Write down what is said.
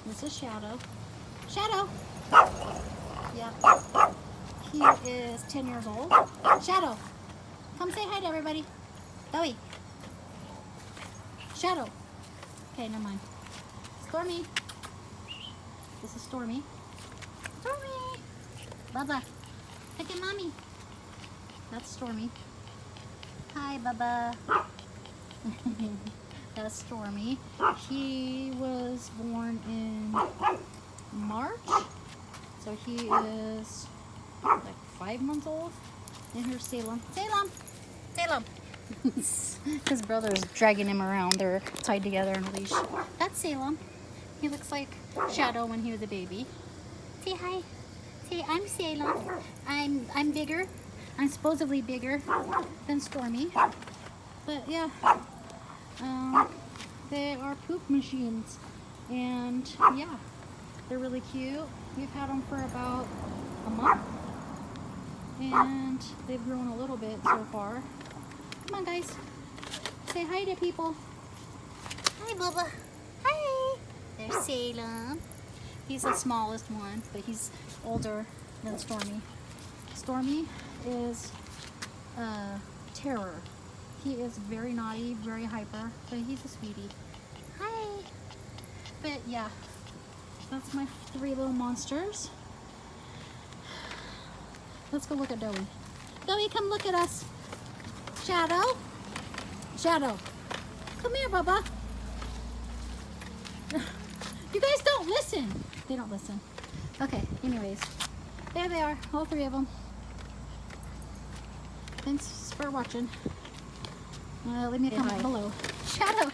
This is Shadow. Shadow! Yep. He is 10 years old. Shadow! Come say hi to everybody. Zoe. Shadow. Okay, never mind. Stormy. This is Stormy. Stormy! Bubba. Look at mommy. That's Stormy. Hi, Bubba. That's Stormy. He was born in March. So he is like 5 months old. And here's Salem. Salem! Salem! His brother is dragging him around. They're tied together in a leash. That's Salem. He looks like Shadow when he was a baby. Say hi. Say, I'm Salem. I'm bigger. I'm supposedly bigger than Stormy. But yeah, they are poop machines. And yeah, they're really cute. We've had them for about a month. And they've grown a little bit so far. Come on, guys. Say hi to people. Hi, Bubba. Hi. There's Salem. He's the smallest one, but he's older than Stormy. Stormy is terror. He is very naughty, very hyper, but he's a sweetie. Hi. But yeah, that's my 3 little monsters. Let's go look at Doey. Doey, come look at us. Shadow. Shadow. Come here, Bubba. You guys don't listen. They don't listen. Okay, anyways. There they are, all 3 of them. Thanks for watching. Leave me a comment below. Shadow.